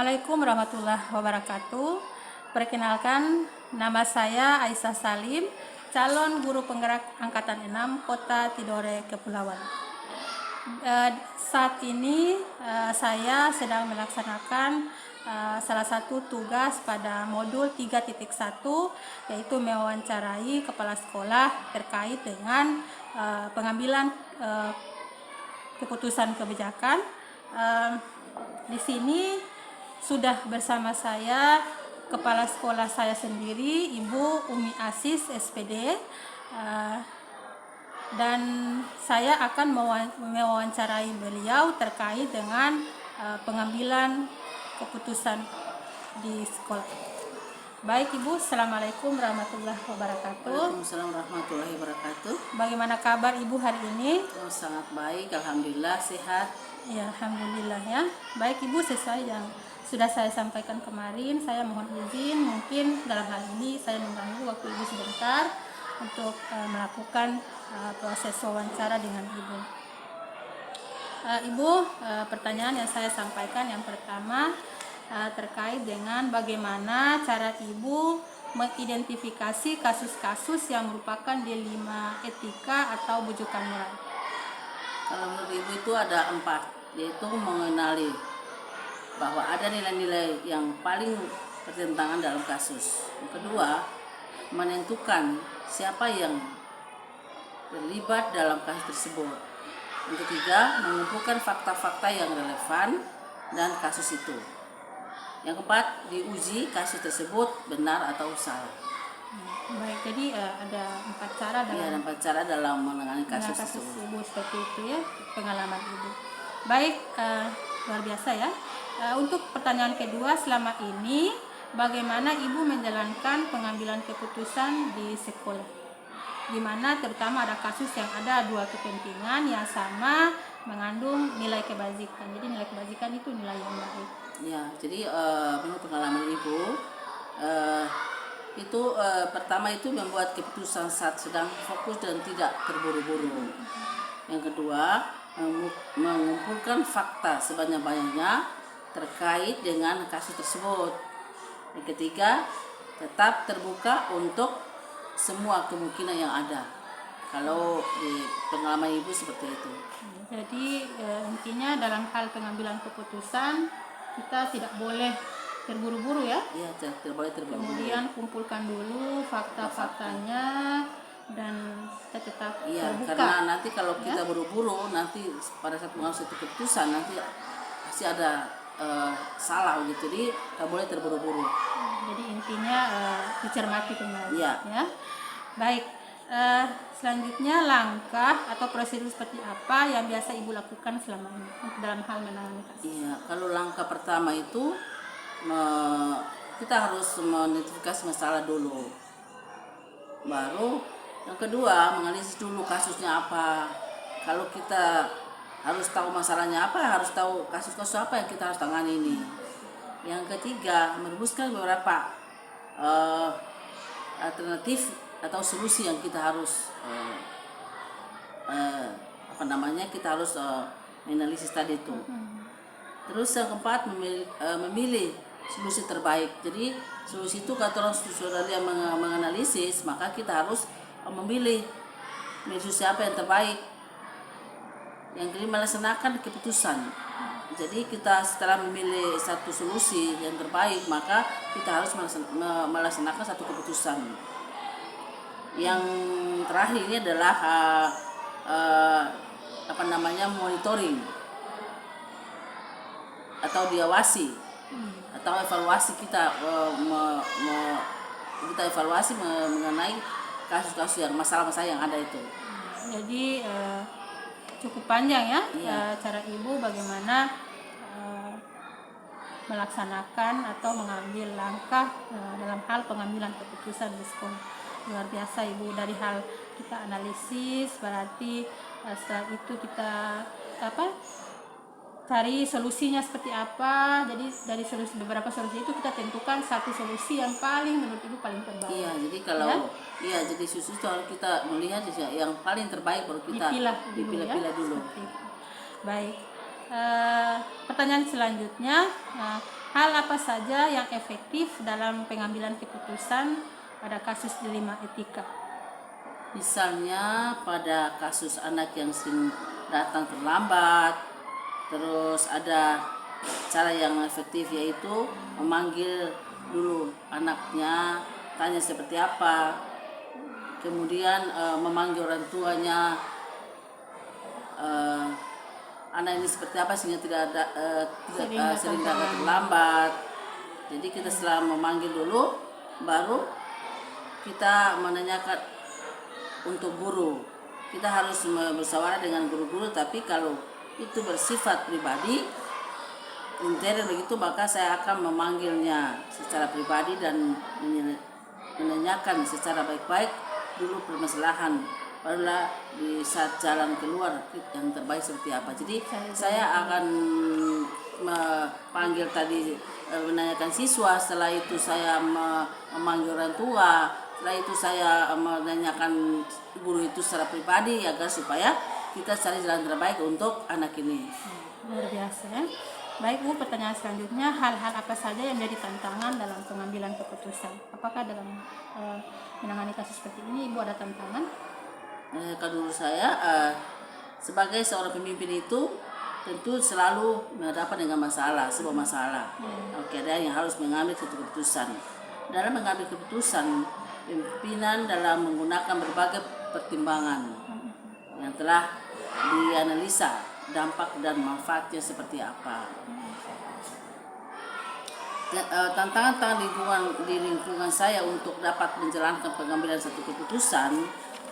Assalamualaikum warahmatullahi wabarakatuh. Perkenalkan, nama saya Aisyah Salim, calon guru penggerak Angkatan 6 Kota Tidore Kepulauan. Saat ini saya sedang melaksanakan salah satu tugas pada modul 3.1, yaitu mewawancarai kepala sekolah terkait dengan pengambilan keputusan kebijakan. Di sini sudah bersama saya kepala sekolah saya sendiri, Ibu Umi Asis SPD, dan saya akan mewawancarai beliau terkait dengan pengambilan keputusan di sekolah. Baik Ibu, Assalamualaikum warahmatullahi wabarakatuh. Waalaikumsalam warahmatullahi wabarakatuh. Bagaimana kabar Ibu hari ini? Sangat baik, alhamdulillah, sehat. Ya, alhamdulillah ya. Baik Ibu, sesuai yang sudah saya sampaikan kemarin, saya mohon izin mungkin dalam hal ini saya mengganggu waktu Ibu sebentar untuk melakukan proses wawancara dengan Ibu. Ibu, pertanyaan yang saya sampaikan yang pertama terkait dengan bagaimana cara Ibu mengidentifikasi kasus-kasus yang merupakan dilema etika atau bujukan moral. Kalau menurut Ibu itu ada 4, yaitu mengenali bahwa ada nilai-nilai yang paling bertentangan dalam kasus. Yang kedua, menentukan siapa yang terlibat dalam kasus tersebut. Yang ketiga, mengumpulkan fakta-fakta yang relevan dan kasus itu. Yang keempat, diuji kasus tersebut benar atau salah. Baik, jadi ada 4 cara dalam ada 4 cara dalam menangani kasus tersebut. Ibu seperti itu ya, pengalaman Ibu. Baik, luar biasa ya. Untuk pertanyaan kedua, selama ini bagaimana Ibu menjalankan pengambilan keputusan di sekolah, di mana terutama ada kasus yang ada 2 kepentingan yang sama mengandung nilai kebajikan. Jadi nilai kebajikan itu nilai yang baik. Ya, jadi menurut pengalaman Ibu, pertama itu membuat keputusan saat sedang fokus dan tidak terburu-buru. Yang kedua, mengumpulkan fakta sebanyak-banyaknya terkait dengan kasus tersebut. Yang ketiga, tetap terbuka untuk semua kemungkinan yang ada. Kalau di pengalaman Ibu seperti itu. Jadi intinya dalam hal pengambilan keputusan kita tidak boleh terburu-buru ya. Iya, tidak boleh terburu-buru. Kemudian kumpulkan dulu fakta-faktanya dan kita tetap terbuka. Karena nanti kalau kita buru-buru, nanti pada saat mengambil satu keputusan nanti pasti ada salah gitu. Jadi tidak boleh terburu-buru. Jadi intinya dicermati kembali. Ya. Baik. Selanjutnya langkah atau prosedur seperti apa yang biasa Ibu lakukan selama ini dalam hal menangani kasus? Iya, kalau langkah pertama itu kita harus mengidentifikasi masalah dulu. Baru yang kedua, menganalisis dulu kasusnya apa. Kalau kita harus tahu masalahnya apa, harus tahu kasus-kasus apa yang kita harus tangani ini. Yang ketiga, merumuskan beberapa alternatif atau solusi yang kita harus kita harus menganalisis tadi itu. Terus yang keempat, memilih solusi terbaik. Jadi solusi itu kalau saudara yang menganalisis, maka kita harus memilih solusi apa yang terbaik. Yang kelima, melaksanakan keputusan. Jadi kita setelah memilih satu solusi yang terbaik, maka kita harus melaksanakan satu keputusan. Yang terakhir ini adalah monitoring atau diawasi atau evaluasi kita kita evaluasi mengenai kasus-kasus yang masalah-masalah yang ada itu. Jadi cukup panjang ya. Cara Ibu bagaimana melaksanakan atau mengambil langkah dalam hal pengambilan keputusan di sekolah. Luar biasa Ibu, dari hal kita analisis, berarti setelah itu kita cari solusinya seperti apa. Jadi dari beberapa solusi itu kita tentukan satu solusi yang paling menurut Ibu paling terbaik. Iya, jadi kalau jadi solusi itu harus kita melihat yang paling terbaik baru kita dipilah dulu. Baik. Pertanyaan selanjutnya, hal apa saja yang efektif dalam pengambilan keputusan pada kasus dilema etika. Misalnya pada kasus anak yang sering datang terlambat, terus ada cara yang efektif yaitu memanggil dulu anaknya, tanya seperti apa, kemudian memanggil orang tuanya, anak ini seperti apa sehingga tidak sering datang terlambat. Jadi kita setelah memanggil dulu, baru kita menanyakan untuk guru. Kita harus bermusyawarah dengan guru-guru, tapi kalau itu bersifat pribadi, intern begitu, maka saya akan memanggilnya secara pribadi dan menanyakan secara baik-baik dulu permasalahan, barulah di saat jalan keluar yang terbaik seperti apa. Jadi saya akan memanggil tadi, menanyakan siswa, setelah itu saya memanggil orang tua, setelah itu saya menanyakan guru itu secara pribadi agar supaya kita cari jalan terbaik untuk anak ini. Luar biasa ya. Baik Bu, pertanyaan selanjutnya, hal-hal apa saja yang menjadi tantangan dalam pengambilan keputusan? Apakah dalam menangani kasus seperti ini Ibu ada tantangan? Kalau menurut saya sebagai seorang pemimpin itu tentu selalu berhadapan dengan masalah, sebuah masalah. Oke, ada yang harus mengambil satu keputusan. Dalam mengambil keputusan, pimpinan dalam menggunakan berbagai pertimbangan yang telah dianalisa dampak dan manfaatnya seperti apa. Tantangan di lingkungan saya untuk dapat menjalankan pengambilan satu keputusan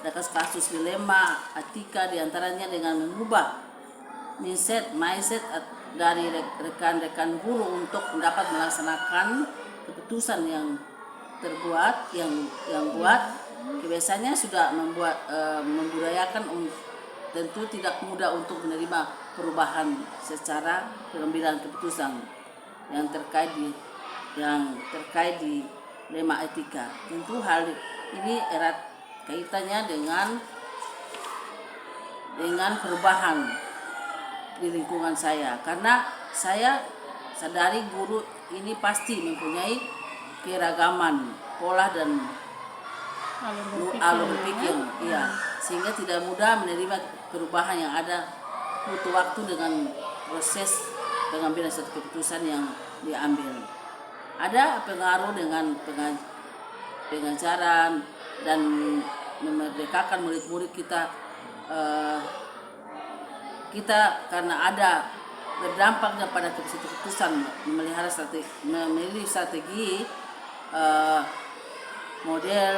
ada kasus dilema etika, diantaranya dengan mengubah mindset dari rekan-rekan guru untuk dapat melaksanakan keputusan yang terbuat yang buat biasanya sudah membudayakan tentu tidak mudah untuk menerima perubahan secara pengambilan keputusan yang terkait di dilema etika. Tentu hal ini erat kaitannya dengan perubahan di lingkungan saya, karena saya sadari guru ini pasti mempunyai keragaman pola dan alur berpikir, sehingga tidak mudah menerima perubahan yang ada, butuh waktu dengan proses pengambilan satu keputusan yang diambil. Ada pengaruh dengan pengajaran dan memerdekakan murid-murid kita karena ada berdampaknya pada keputusan memilih strategi, model,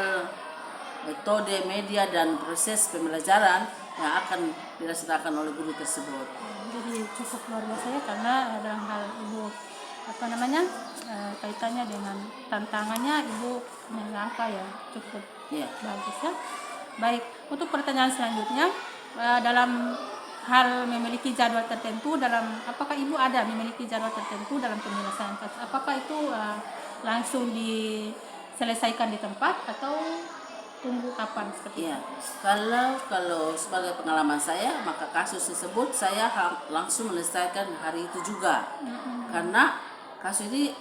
metode, media dan proses pembelajaran yang akan dirasakan oleh guru tersebut. Jadi cukup luar biasa ya, karena dalam hal Ibu kaitannya dengan tantangannya Ibu melangkah ya cukup bagus ya. Baik, untuk pertanyaan selanjutnya, dalam hal memiliki jadwal tertentu apakah Ibu ada memiliki jadwal tertentu dalam penyelesaian kasus? Apakah itu langsung diselesaikan di tempat atau tunggu kapan seperti itu? Kalau sebagai pengalaman saya, maka kasus tersebut saya langsung menyelesaikan hari itu juga. Karena kasus ini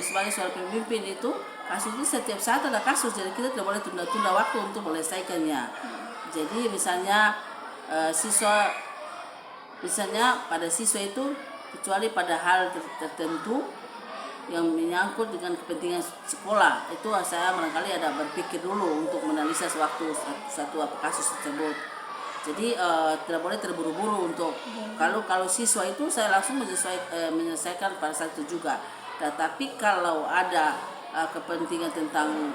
sebagai seorang pemimpin itu, kasus ini setiap saat ada kasus, jadi kita tidak boleh tunda-tunda waktu untuk menyelesaikannya. Jadi misalnya pada siswa itu, kecuali pada hal tertentu yang menyangkut dengan kepentingan sekolah, itu saya barangkali ada berpikir dulu untuk menganalisa satu kasus tersebut. Jadi tidak boleh terburu-buru untuk kalau siswa itu saya langsung menyelesaikan pada saat itu juga. Tetapi kalau ada kepentingan tentang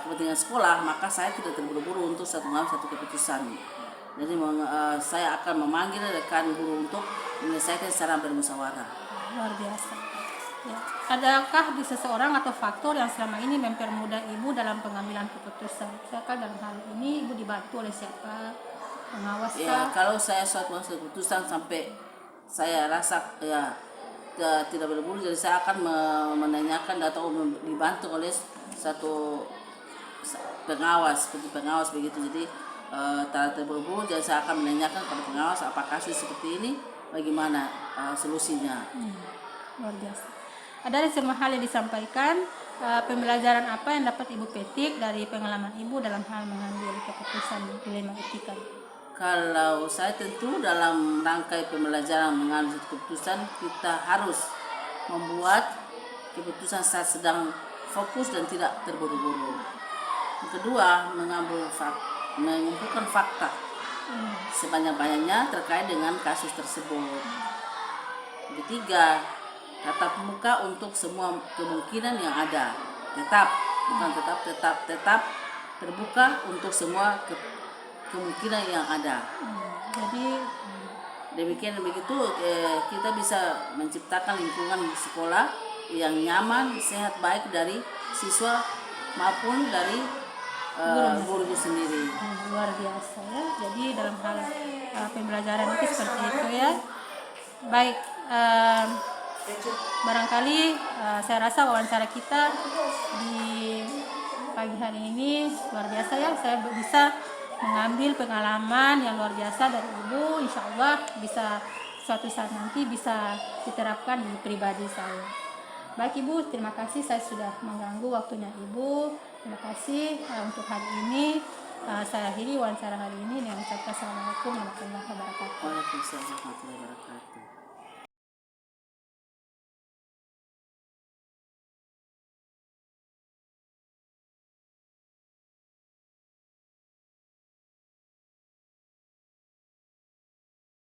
kepentingan sekolah, maka saya tidak terburu-buru untuk mengambil satu keputusan. Jadi saya akan memanggil rekan guru untuk menyelesaikan secara bermusyawarah. Luar biasa. Ya. Adakah di seseorang atau faktor yang selama ini mempermudah Ibu dalam pengambilan keputusan? Misalkan dalam hal ini Ibu dibantu oleh siapa? Pengawas ya, kalau saya suatu keputusan sampai saya rasa tidak berburu, jadi saya akan menanyakan atau dibantu oleh satu pengawas begitu. Jadi tak terburu-buru, jadi saya akan menanyakan kepada pengawas apakah kasus seperti ini, bagaimana solusinya. luar biasa. Dari semua hal yang disampaikan, pembelajaran apa yang dapat Ibu petik dari pengalaman Ibu dalam hal mengambil keputusan dilema etika? Kalau saya tentu dalam rangkai pembelajaran mengambil keputusan, kita harus membuat keputusan saat sedang fokus dan tidak terburu-buru. Yang kedua, mengumpulkan fakta sebanyak-banyaknya terkait dengan kasus tersebut. Yang ketiga, tatap muka untuk semua kemungkinan yang ada. Tetap terbuka untuk semua kemungkinan yang ada. Jadi Demikian begitu kita bisa menciptakan lingkungan sekolah yang nyaman, sehat, baik dari siswa maupun dari guru sendiri. luar biasa ya. Jadi dalam hal pembelajaran itu seperti itu ya. Baik, barangkali saya rasa wawancara kita di pagi hari ini luar biasa ya. Saya bisa mengambil pengalaman yang luar biasa dari Ibu. Insya Allah bisa suatu saat nanti bisa diterapkan di pribadi saya. Baik Ibu, terima kasih saya sudah mengganggu waktunya Ibu. Terima kasih untuk hari ini. Saya akhiri wawancara hari ini dengan ucapkan Assalamualaikum warahmatullahi wabarakatuh. Waalaikumsalam warahmatullahi wabarakatuh.